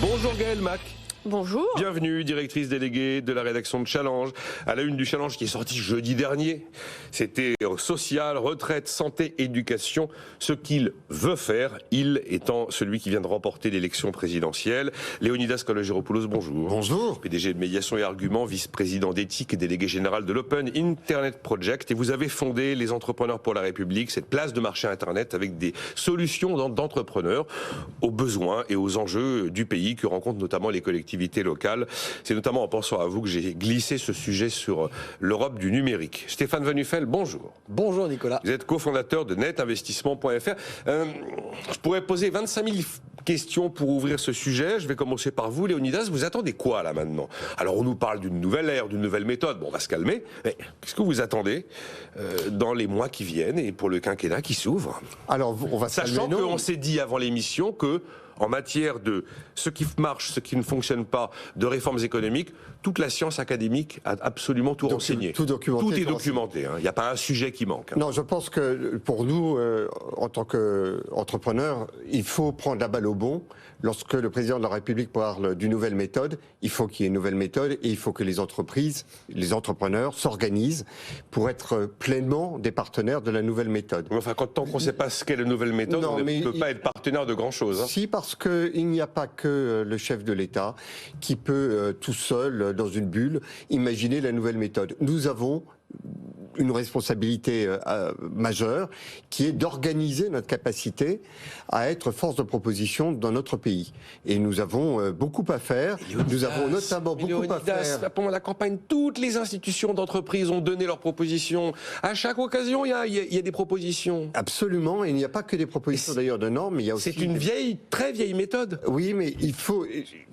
Bonjour Gaëlle Mac. Bonjour. Bienvenue, directrice déléguée de la rédaction de Challenge. À la une du Challenge qui est sorti jeudi dernier. C'était social, retraite, santé, éducation. Ce qu'il veut faire, il étant celui qui vient de remporter l'élection présidentielle. Léonidas Kalogeropoulos, bonjour. Bonjour. PDG de Médiation et Arguments, vice-président d'éthique et délégué général de l'Open Internet Project. Et vous avez fondé les Entrepreneurs pour la République, cette place de marché Internet avec des solutions d'entrepreneurs aux besoins et aux enjeux du pays que rencontrent notamment les collectivités locales. C'est notamment en pensant à vous que j'ai glissé ce sujet sur l'Europe du numérique. Stéphane Van Nuffel, bonjour. Bonjour Nicolas. Vous êtes cofondateur de netinvestissement.fr. Je pourrais poser 25 000 questions pour ouvrir ce sujet. Je vais commencer par vous, Léonidas. Vous attendez quoi là maintenant? Alors on nous parle d'une nouvelle ère, d'une nouvelle méthode. Bon, on va se calmer. Mais qu'est-ce que vous attendez dans les mois qui viennent et pour le quinquennat qui s'ouvre? Alors on va sachant qu'on s'est dit avant l'émission que en matière de ce qui marche, ce qui ne fonctionne pas, de réformes économiques, toute la science académique a absolument tout renseigné. Tout documenté. Tout est documenté. Il n'y a pas un sujet qui manque. Non, je pense que pour nous, en tant qu'entrepreneurs, il faut prendre la balle au bond. Lorsque le président de la République parle d'une nouvelle méthode, il faut qu'il y ait une nouvelle méthode et il faut que les entreprises, les entrepreneurs s'organisent pour être pleinement des partenaires de la nouvelle méthode. Mais enfin, tant qu'on ne sait pas ce qu'est la nouvelle méthode, on ne peut pas être partenaire de grand-chose. Si, parce qu'il n'y a pas que le chef de l'État qui peut tout seul, dans une bulle, imaginer la nouvelle méthode. Nous avons une responsabilité majeure qui est d'organiser notre capacité à être force de proposition dans notre pays. Et nous avons beaucoup à faire. Nous avons notamment beaucoup à faire. Pendant la campagne, toutes les institutions d'entreprise ont donné leurs propositions. À chaque occasion, il y a des propositions. Absolument. Et il n'y a pas que des propositions d'ailleurs de normes. Mais il y a aussi c'est une très vieille méthode. Oui, mais il faut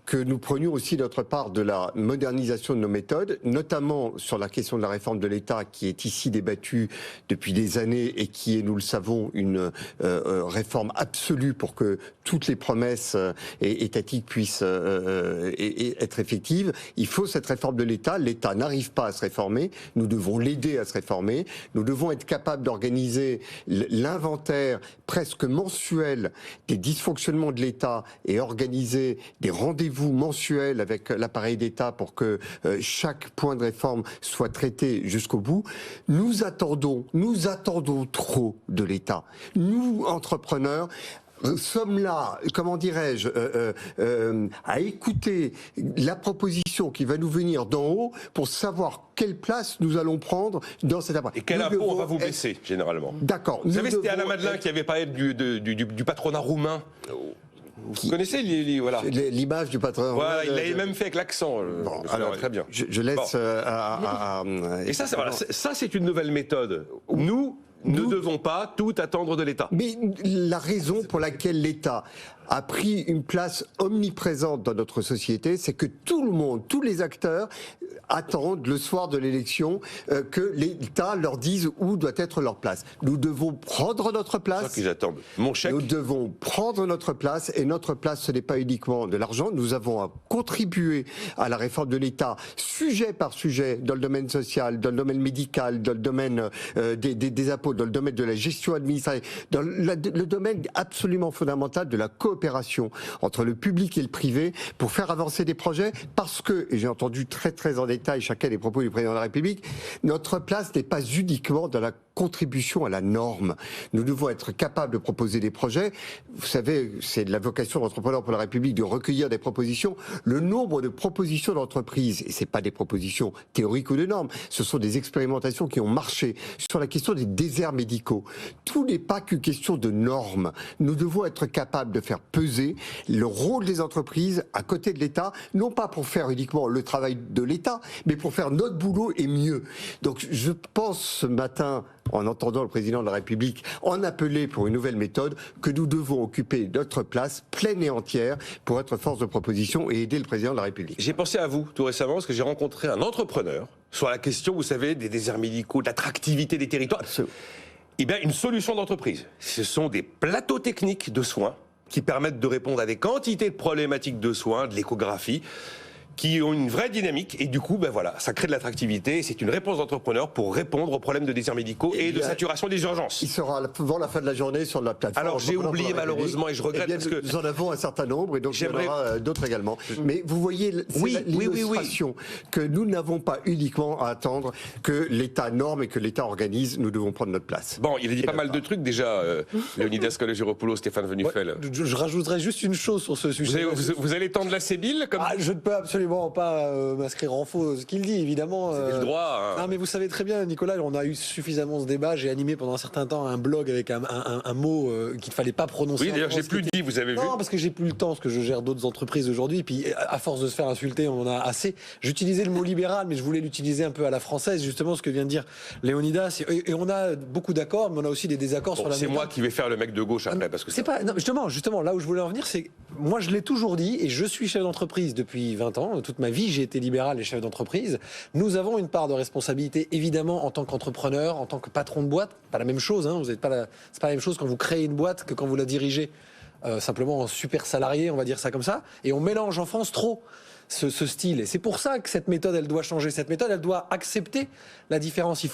que nous prenions aussi notre part de la modernisation de nos méthodes, notamment sur la question de la réforme de l'État qui est ici débattue depuis des années et qui est, nous le savons, une réforme absolue pour que toutes les promesses étatiques puissent être effectives. Il faut cette réforme de l'État. L'État n'arrive pas à se réformer. Nous devons l'aider à se réformer. Nous devons être capables d'organiser l'inventaire presque mensuel des dysfonctionnements de l'État et organiser des rendez-vous mensuels avec l'appareil d'État pour que chaque point de réforme soit traité jusqu'au bout. Nous attendons trop de l'État. Nous, entrepreneurs, sommes là, comment dirais-je, à écouter la proposition qui va nous venir d'en haut pour savoir quelle place nous allons prendre dans cette approche. Et quel impôt on va vous baisser, généralement. D'accord. Vous savez, c'était Alain Madelin qui avait parlé du patronat roumain. Vous connaissez voilà. L'image du patronat roumain. Voilà, il l'avait même fait avec l'accent. Bon, alors, très bien. Je laisse Et ça, c'est une nouvelle méthode. Nous ne devons pas tout attendre de l'État. Mais la raison pour laquelle l'État a pris une place omniprésente dans notre société, c'est que tout le monde, tous les acteurs attendent le soir de l'élection que l'État leur dise où doit être leur place. Nous devons prendre notre place. C'est ça qu'ils attendent. Mon chèque. Nous devons prendre notre place et notre place, ce n'est pas uniquement de l'argent. Nous avons à contribuer à la réforme de l'État, sujet par sujet, dans le domaine social, dans le domaine médical, dans le domaine des impôts, dans le domaine de la gestion administrative, dans le domaine absolument fondamental de la coopération entre le public et le privé pour faire avancer des projets parce que, et j'ai entendu très en détail chacun des propos du président de la République, notre place n'est pas uniquement dans la contribution à la norme. Nous devons être capables de proposer des projets. Vous savez, c'est de la vocation d'Entrepreneurs pour la République de recueillir des propositions. Le nombre de propositions d'entreprise, et c'est pas des propositions théoriques ou de normes, ce sont des expérimentations qui ont marché sur la question des déserts médicaux. Tout n'est pas qu'une question de normes. Nous devons être capables de faire peser le rôle des entreprises à côté de l'État, non pas pour faire uniquement le travail de l'État, mais pour faire notre boulot et mieux. Donc je pense ce matin, en entendant le président de la République en appeler pour une nouvelle méthode, que nous devons occuper notre place pleine et entière pour être force de proposition et aider le président de la République. J'ai pensé à vous tout récemment parce que j'ai rencontré un entrepreneur sur la question, vous savez, des déserts médicaux, de l'attractivité des territoires. Eh bien, une solution d'entreprise. Ce sont des plateaux techniques de soins qui permettent de répondre à des quantités de problématiques de soins, de l'échographie. qui ont une vraie dynamique et du coup, ben voilà, ça crée de l'attractivité. C'est une réponse d'entrepreneurs pour répondre aux problèmes de déserts médicaux et de saturation des urgences. Il sera avant la fin de la journée sur la plateforme. Alors j'ai oublié malheureusement et je regrette parce que nous en avons un certain nombre et donc il y en aura d'autres également. Mais vous voyez, c'est l'illustration que nous n'avons pas uniquement à attendre que l'État norme et que l'État organise. Nous devons prendre notre place. Bon, il a dit pas mal de trucs déjà, Léonidas Kalogiropoulos, Stéphane Venufel. Je rajouterais juste une chose sur ce sujet. Vous allez tendre la sébile comme... Je ne peux absolument pas m'inscrire en faux ce qu'il dit, évidemment. C'est le droit. Hein. Non, mais vous savez très bien, Nicolas, on a eu suffisamment ce débat. J'ai animé pendant un certain temps un blog avec un mot qu'il ne fallait pas prononcer. Oui, d'ailleurs, j'ai plus dit, vous avez vu. Non, parce que j'ai plus le temps, parce que je gère d'autres entreprises aujourd'hui. Et puis, à force de se faire insulter, on en a assez. J'utilisais le mot libéral, mais je voulais l'utiliser un peu à la française, justement, ce que vient de dire Léonidas. Et on a beaucoup d'accords, mais on a aussi des désaccords sur la méthode. C'est moi qui vais faire le mec de gauche après, parce que c'est pas. Non, justement, là où je voulais en venir, c'est moi, je l'ai toujours dit, et je suis chef d'entreprise depuis 20 ans. Toute ma vie, j'ai été libéral et chef d'entreprise. Nous avons une part de responsabilité, évidemment, en tant qu'entrepreneur, en tant que patron de boîte. Pas la même chose, hein. C'est pas la même chose quand vous créez une boîte que quand vous la dirigez. Simplement en super salarié, on va dire ça comme ça. Et on mélange en France trop ce style. Et c'est pour ça que cette méthode, elle doit changer. Cette méthode, elle doit accepter la différence.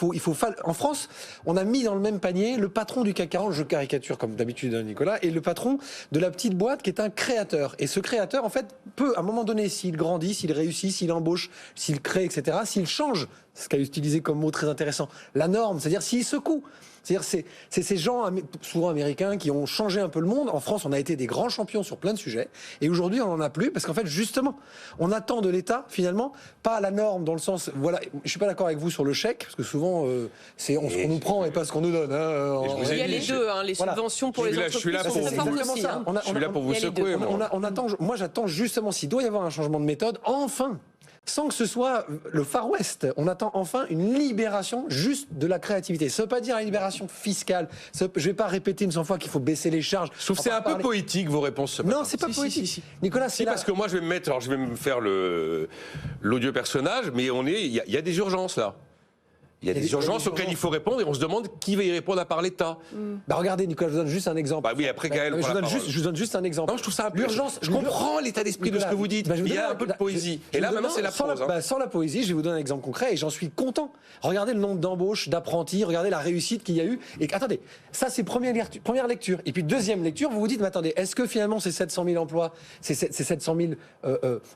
En France, on a mis dans le même panier le patron du CAC 40, je caricature comme d'habitude Nicolas, et le patron de la petite boîte qui est un créateur. Et ce créateur, en fait, peut, à un moment donné, s'il grandit, s'il réussit, s'il embauche, s'il crée, etc., s'il change, ce qu'a utilisé comme mot très intéressant, la norme, c'est-à-dire s'il secoue. C'est-à-dire c'est ces gens, souvent américains, qui ont changé un peu le monde. En France, on a été des grands champions sur plein de sujets. Et aujourd'hui, on n'en a plus parce qu'en fait, justement, on attend de l'État, finalement, pas la norme dans le sens... Voilà, je suis pas d'accord avec vous sur le chèque, parce que souvent, c'est ce qu'on nous prend et pas ce qu'on nous donne. Il y a les deux, les subventions pour les entreprises. Je suis là pour vous ça. Je suis là pour vous secouer. Moi, j'attends justement, s'il doit y avoir un changement de méthode, enfin, sans que ce soit le Far West. On attend enfin une libération juste de la créativité. Ça ne veut pas dire la libération fiscale. Je ne vais pas répéter une 100 fois qu'il faut baisser les charges. Je trouve que c'est un peu poétique, vos réponses. Non, c'est pas poétique. Si. Nicolas, c'est parce que moi, je vais me faire l'odieux personnage, mais il y a des urgences là. Il y a des urgences auxquelles il faut répondre et on se demande qui va y répondre à part l'État. Regardez, Nicolas, je vous donne juste un exemple. Oui, après Gaël. Je vous donne juste un exemple. Non, je trouve ça un peu. L'urgence. Je comprends l'état d'esprit de ce que vous dites. Il y a un peu de poésie. Et là, maintenant, c'est la prose. Sans la poésie, je vais vous donner un exemple concret et j'en suis content. Regardez le nombre d'embauches, d'apprentis, regardez la réussite qu'il y a eu. Et attendez, ça, c'est première lecture. Et puis deuxième lecture, vous vous dites, mais attendez, est-ce que finalement ces 700 000 emplois, ces 700 000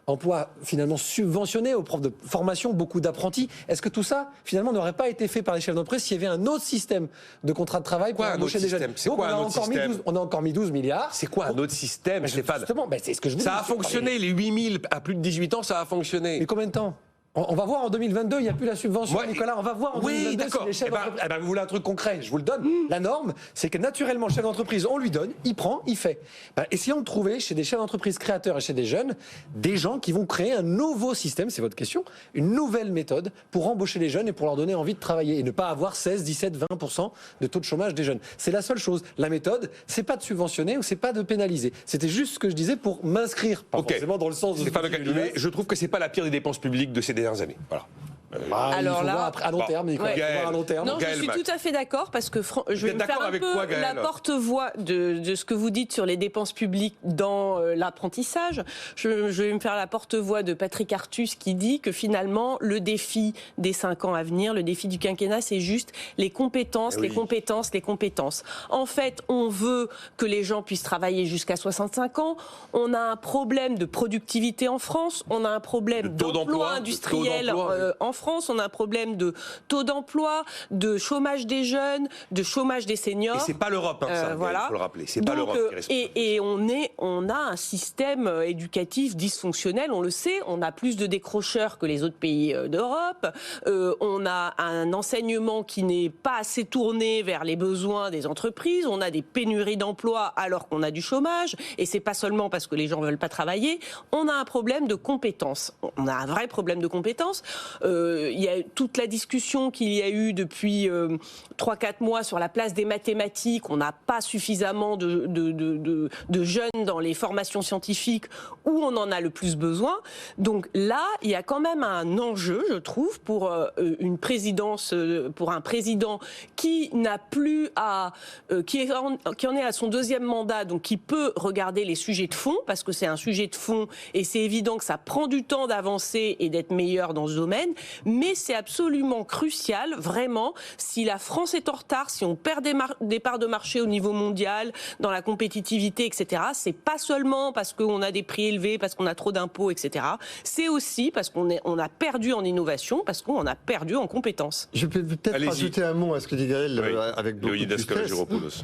emplois finalement subventionnés aux profs de formation, beaucoup d'apprentis, est-ce que tout ça finalement n'aurait pas été fait par les chefs d'entreprise s'il y avait un autre système de contrat de travail pour embaucher des jeunes? C'est quoi un autre système? On a encore mis 12 milliards. C'est quoi un autre système, Stéphane? Justement, c'est ce que je vous dis. Ça a fonctionné, les 8000 à plus de 18 ans, ça a fonctionné. Mais combien de temps? On va voir en 2022, il n'y a plus la subvention, Nicolas. On va voir en 2022 d'accord. Si les chefs d'entreprise... vous voulez un truc concret, je vous le donne. La norme, c'est que naturellement, le chef d'entreprise, on lui donne, il prend, il fait. Essayons de trouver chez des chefs d'entreprise créateurs et chez des jeunes, des gens qui vont créer un nouveau système, c'est votre question, une nouvelle méthode pour embaucher les jeunes et pour leur donner envie de travailler et ne pas avoir 16, 17, 20% de taux de chômage des jeunes. C'est la seule chose. La méthode, c'est pas de subventionner ou c'est pas de pénaliser. C'était juste ce que je disais pour m'inscrire, pas forcément dans le sens de... Mais je trouve que c'est pas la pire des dépenses publiques de ces dernières années. Voilà. Alors là, à long terme, non, je suis tout à fait d'accord parce que je vais me faire un peu la porte-voix de ce que vous dites sur les dépenses publiques dans l'apprentissage. Je vais me faire la porte-voix de Patrick Artus qui dit que finalement le défi des 5 ans à venir, le défi du quinquennat, c'est juste les compétences, les compétences. En fait, on veut que les gens puissent travailler jusqu'à 65 ans. On a un problème de productivité en France. On a un problème d'emploi industriel en France, on a un problème de taux d'emploi, de chômage des jeunes, de chômage des seniors. Et c'est pas l'Europe, ça, voilà. Il faut le rappeler. C'est pas l'Europe qui reste. Et on a un système éducatif dysfonctionnel, on le sait. On a plus de décrocheurs que les autres pays d'Europe. On a un enseignement qui n'est pas assez tourné vers les besoins des entreprises. On a des pénuries d'emplois alors qu'on a du chômage. Et c'est pas seulement parce que les gens veulent pas travailler. On a un problème de compétences. On a un vrai problème de compétences. il y a toute la discussion qu'il y a eu depuis 3-4 mois sur la place des mathématiques. On n'a pas suffisamment de jeunes dans les formations scientifiques où on en a le plus besoin. Donc là, il y a quand même un enjeu, je trouve, pour une présidence, pour un président qui n'a plus qui en est à son 2e mandat, donc qui peut regarder les sujets de fond, parce que c'est un sujet de fond et c'est évident que ça prend du temps d'avancer et d'être meilleur dans ce domaine, mais c'est absolument crucial, vraiment, si la France est en retard, si on perd des parts de marché au niveau mondial, dans la compétitivité, etc., c'est pas seulement parce qu'on a des prix élevés, parce qu'on a trop d'impôts, etc., c'est aussi parce qu'on a perdu en innovation, parce qu'on a perdu en compétences. Je peux peut-être rajouter un mot à ce que dit Gaël avec beaucoup de justesse.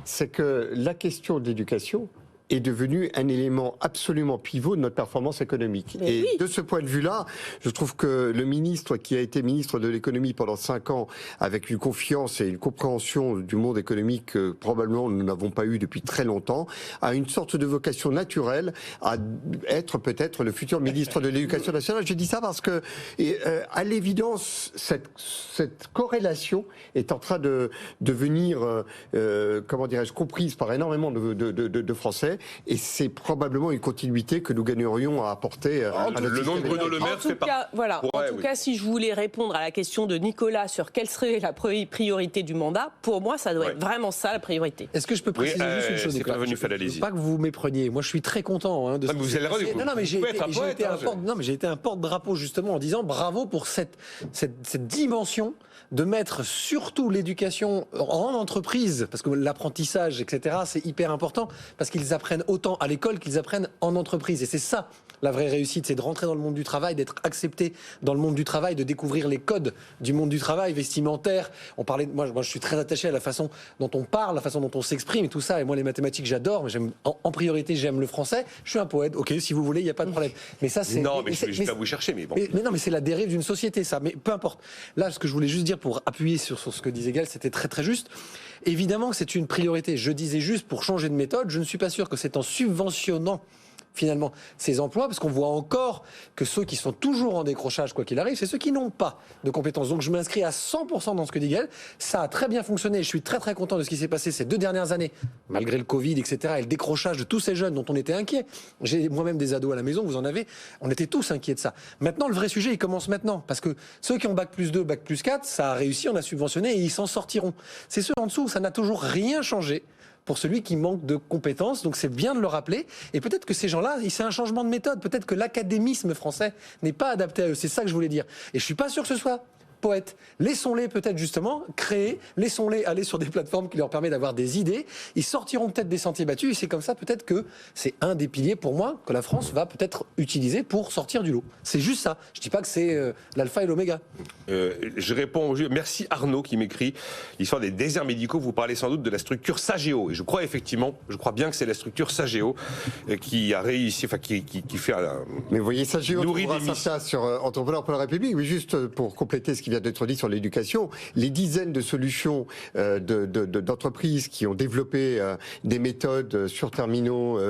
C'est que la question de l'éducation est devenu un élément absolument pivot de notre performance économique. Mais et de ce point de vue-là, je trouve que le ministre qui a été ministre de l'économie pendant 5 ans, avec une confiance et une compréhension du monde économique que probablement nous n'avons pas eu depuis très longtemps, a une sorte de vocation naturelle à être peut-être le futur ministre de l'Éducation nationale. Je dis ça parce que, à l'évidence, cette corrélation est en train de devenir, comment dirais-je, comprise par énormément de Français. Et c'est probablement une continuité que nous gagnerions à apporter à notre le nom de Bruno Le Maire fait pas. Voilà. En tout cas, si je voulais répondre à la question de Nicolas sur quelle serait la priorité du mandat, pour moi, ça doit être vraiment ça la priorité. Est-ce que je peux préciser juste une chose, Nicolas? Je ne veux pas que vous mépreniez. Moi, je suis très content de ce vous allez revenir. Non, mais j'ai été un porte-drapeau justement en disant bravo pour cette dimension de mettre surtout l'éducation en entreprise, parce que l'apprentissage, etc., c'est hyper important, parce qu'ils apprennent autant à l'école qu'ils apprennent en entreprise. Et c'est ça, la vraie réussite, c'est de rentrer dans le monde du travail, d'être accepté dans le monde du travail, de découvrir les codes du monde du travail, vestimentaire. On parlait, moi, je suis très attaché à la façon dont on parle, la façon dont on s'exprime et tout ça. Et moi, les mathématiques, j'adore, mais en priorité, j'aime le français. Je suis un poète, ok, si vous voulez, il n'y a pas de problème. Mais ça, c'est... Non, mais je vais pas vous chercher, mais bon. Mais non, mais c'est la dérive d'une société, ça. Mais peu importe. Là, ce que je voulais juste dire pour appuyer sur ce que disait Gaël, c'était très très juste. Évidemment que c'est une priorité. Je disais juste, pour changer de méthode, je ne suis pas sûr que c'est en subventionnant finalement ces emplois, parce qu'on voit encore que ceux qui sont toujours en décrochage, quoi qu'il arrive, c'est ceux qui n'ont pas de compétences. Donc je m'inscris à 100% dans ce que dit Gaël. Ça a très bien fonctionné. Je suis très très content de ce qui s'est passé ces 2 dernières années, malgré le Covid, etc. et le décrochage de tous ces jeunes dont on était inquiets. J'ai moi-même des ados à la maison, vous en avez. On était tous inquiets de ça. Maintenant, le vrai sujet, il commence maintenant, parce que ceux qui ont bac+2, bac+4, ça a réussi, on a subventionné et ils s'en sortiront. C'est ceux en dessous où ça n'a toujours rien changé pour celui qui manque de compétences, donc c'est bien de le rappeler. Et peut-être que ces gens-là, c'est un changement de méthode. Peut-être que l'académisme français n'est pas adapté à eux. C'est ça que je voulais dire. Et je suis pas sûr que ce soit poète. Laissons-les peut-être justement créer, laissons-les aller sur des plateformes qui leur permettent d'avoir des idées. Ils sortiront peut-être des sentiers battus et c'est comme ça peut-être que c'est un des piliers pour moi que la France va peut-être utiliser pour sortir du lot. C'est juste ça. Je dis pas que c'est l'alpha et l'oméga. Je réponds au jeu. Merci Arnaud qui m'écrit l'histoire des déserts médicaux. Vous parlez sans doute de la structure Sageo et je crois bien que c'est la structure Sageo qui a réussi, enfin qui fait un. Mais vous voyez, Sageo trouvera sa place sur Entrepreneurs pour la République. Mais juste pour compléter ce qui vient d'être dit sur l'éducation, les dizaines de solutions d'entreprises qui ont développé des méthodes sur terminaux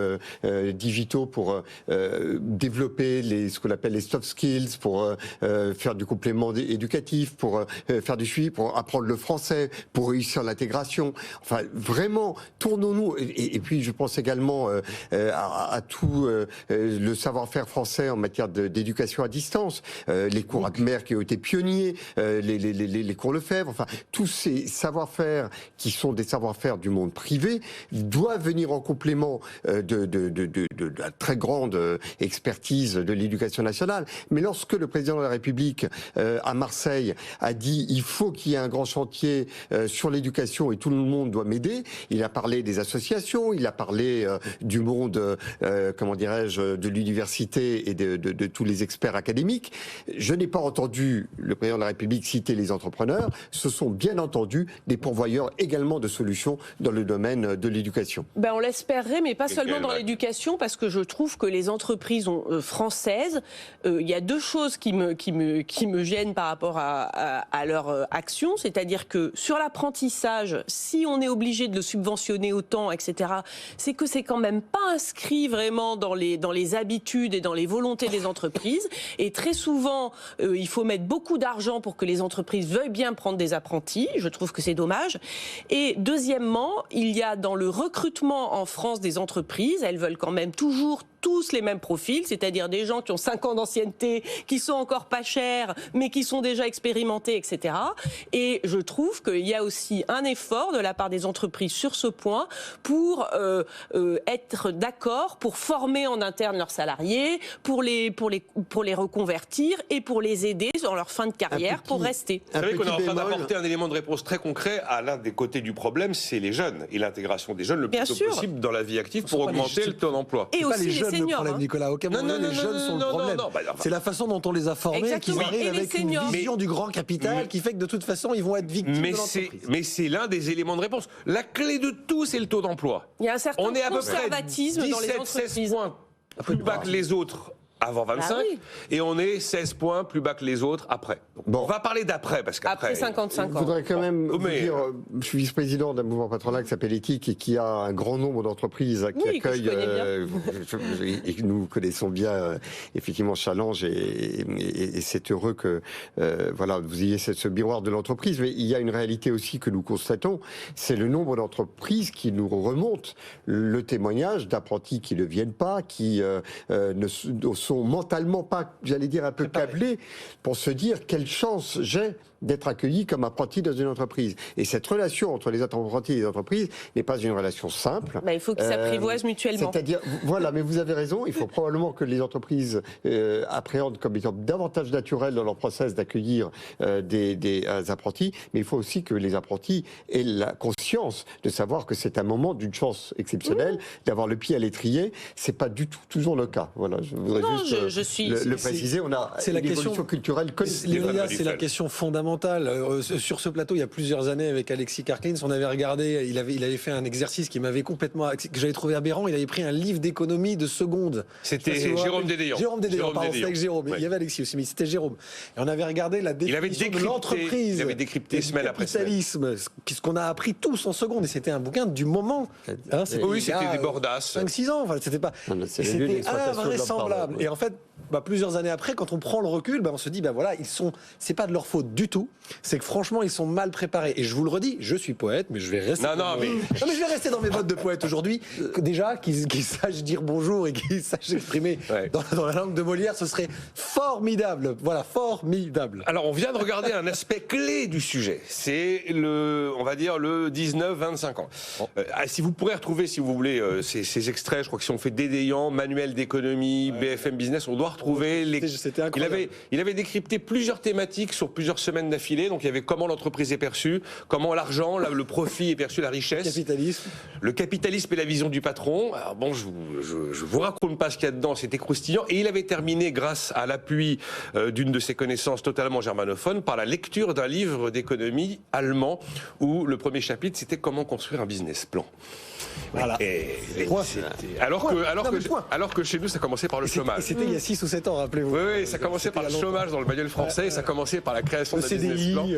digitaux pour développer ce qu'on appelle les soft skills, pour faire du complément éducatif, pour faire du suivi, pour apprendre le français, pour réussir l'intégration. Enfin, vraiment, tournons-nous. Et puis, je pense également à tout le savoir-faire français en matière d'éducation à distance, les cours Admer qui ont été pionniers, les cours Lefebvre, enfin, tous ces savoir-faire qui sont des savoir-faire du monde privé doivent venir en complément de la très grande expertise de l'éducation nationale. Mais lorsque le président de la République à Marseille a dit il faut qu'il y ait un grand chantier sur l'éducation et tout le monde doit m'aider, il a parlé des associations, il a parlé du monde, comment dirais-je, de l'université et de tous les experts académiques. Je n'ai pas entendu le président de la République citer les entrepreneurs. Ce sont bien entendu des pourvoyeurs également de solutions dans le domaine de l'éducation. On l'espérerait, mais pas seulement dans l'éducation, parce que je trouve que les entreprises françaises, il y a 2 choses qui me gênent par rapport à leur action, c'est-à-dire que sur l'apprentissage, si on est obligé de le subventionner autant, etc., c'est que c'est quand même pas inscrit vraiment dans les habitudes et dans les volontés des entreprises. Et très souvent, il faut mettre beaucoup d'argent pour que les entreprises veuillent bien prendre des apprentis. Je trouve que c'est dommage. Et deuxièmement, il y a dans le recrutement en France des entreprises, elles veulent quand même toujours tous les mêmes profils, c'est-à-dire des gens qui ont 5 ans d'ancienneté, qui sont encore pas chers, mais qui sont déjà expérimentés, etc. Et je trouve qu'il y a aussi un effort de la part des entreprises sur ce point pour être d'accord, pour former en interne leurs salariés, pour les reconvertir et pour les aider dans leur fin de carrière pour rester. Vous savez qu'on est en train d'apporter un élément de réponse très concret à l'un des côtés du problème, c'est les jeunes et l'intégration des jeunes le plus tôt possible dans la vie active pour augmenter le taux d'emploi. Et aussi les seniors. Le problème, Nicolas, aucun moment les jeunes sont le problème. C'est la façon dont on les a formés qu'ils arrivent avec une vision du grand capital qui fait que de toute façon, ils vont être victimes de l'entreprise. Mais c'est l'un des éléments de réponse. La clé de tout, c'est le taux d'emploi. Il y a un certain conservatisme dans les entreprises. 16 points plus bas que les autres avant 25, et on est 16 points plus bas que les autres après. Bon. On va parler d'après, parce qu'après... Après 55 ans. Je voudrais quand même vous dire, je suis vice-président d'un mouvement patronal qui s'appelle Éthique et qui a un grand nombre d'entreprises qui accueillent, et nous connaissons bien effectivement Challenge, et c'est heureux que voilà, vous ayez ce miroir de l'entreprise, mais il y a une réalité aussi que nous constatons, c'est le nombre d'entreprises qui nous remontent le témoignage d'apprentis qui ne viennent pas, qui ne sont mentalement pas, j'allais dire, un peu câblés pour se dire quelle chance j'ai d'être accueilli comme apprenti dans une entreprise. Et cette relation entre les apprentis et les entreprises n'est pas une relation simple. Il faut qu'ils s'apprivoisent mutuellement. C'est-à-dire, voilà, mais vous avez raison, il faut probablement que les entreprises appréhendent comme étant davantage naturel dans leur process d'accueillir des apprentis, mais il faut aussi que les apprentis aient la conscience de savoir que c'est un moment d'une chance exceptionnelle, d'avoir le pied à l'étrier. C'est pas du tout toujours le cas. Voilà, je voudrais juste le préciser. On a une évolution culturelle. C'est la question fondamentale. Sur ce plateau, il y a plusieurs années, avec Alexis Karklins, on avait regardé, il avait fait un exercice qui m'avait complètement, que j'avais trouvé aberrant. Il avait pris un livre d'économie de seconde. C'était Jérôme Dédéant. Jérôme Dédéant, pardon, c'était avec Jérôme. Il y avait Alexis aussi, mais c'était Jérôme. Et on avait regardé la définition de l'entreprise. Il avait décrypté semaine après semaine. Capitalisme, ce qu'on a appris tous en seconde. Et c'était un bouquin du moment. Oui, c'était des bordasses. 5-6 ans, enfin, c'était pas. C'était invraisemblable. Et en fait, plusieurs années après, quand on prend le recul, on se dit, voilà, c'est pas de leur faute du tout. C'est que franchement, ils sont mal préparés. Et je vous le redis, je suis poète, mais je vais rester. Mais je vais rester dans mes bottes de poète aujourd'hui. Déjà, qu'ils sachent dire bonjour et qu'ils sachent s'exprimer dans la langue de Molière, ce serait formidable. Voilà, formidable. Alors, on vient de regarder un aspect clé du sujet. C'est on va dire, le 19-25 ans. Si vous pourrez retrouver, si vous voulez, ces extraits, je crois que si on fait Dédéant, Manuel d'économie, BFM Business, on doit retrouver les. C'était incroyable. Il avait décrypté plusieurs thématiques sur plusieurs semaines d'affilée. Donc il y avait comment l'entreprise est perçue, comment l'argent, le profit est perçu, la richesse. Le capitalisme et la vision du patron. Alors bon, je vous raconte pas ce qu'il y a dedans, c'était croustillant. Et il avait terminé, grâce à l'appui d'une de ses connaissances totalement germanophones, par la lecture d'un livre d'économie allemand où le premier chapitre c'était comment construire un business plan. Voilà. Alors que chez nous, ça commençait par le chômage. C'était il y a 6 ou 7 ans, rappelez-vous. Oui, ça commençait par le chômage dans le manuel français, et ça commençait par la création de business plan.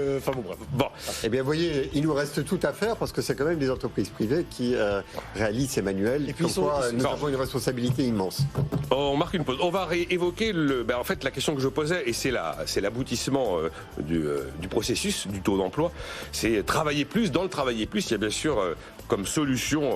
Bon. Eh bien, vous voyez, il nous reste tout à faire parce que c'est quand même des entreprises privées qui réalisent ces manuels. Et puis, nous avons une responsabilité immense. On marque une pause. On va évoquer en fait, la question que je posais, et c'est l'aboutissement du processus du taux d'emploi. C'est travailler plus. Dans le travailler plus, il y a bien sûr comme solution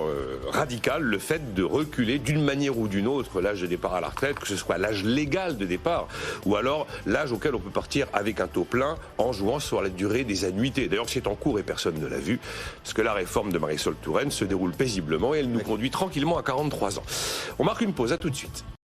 radicale le fait de reculer d'une manière ou d'une autre l'âge de départ à la retraite, que ce soit l'âge légal de départ ou alors l'âge auquel on peut partir avec un taux plein en jouant sur la durée des annuités. D'ailleurs, c'est en cours et personne ne l'a vu, parce que la réforme de Marisol Touraine se déroule paisiblement et elle nous conduit tranquillement à 43 ans. On marque une pause, à tout de suite.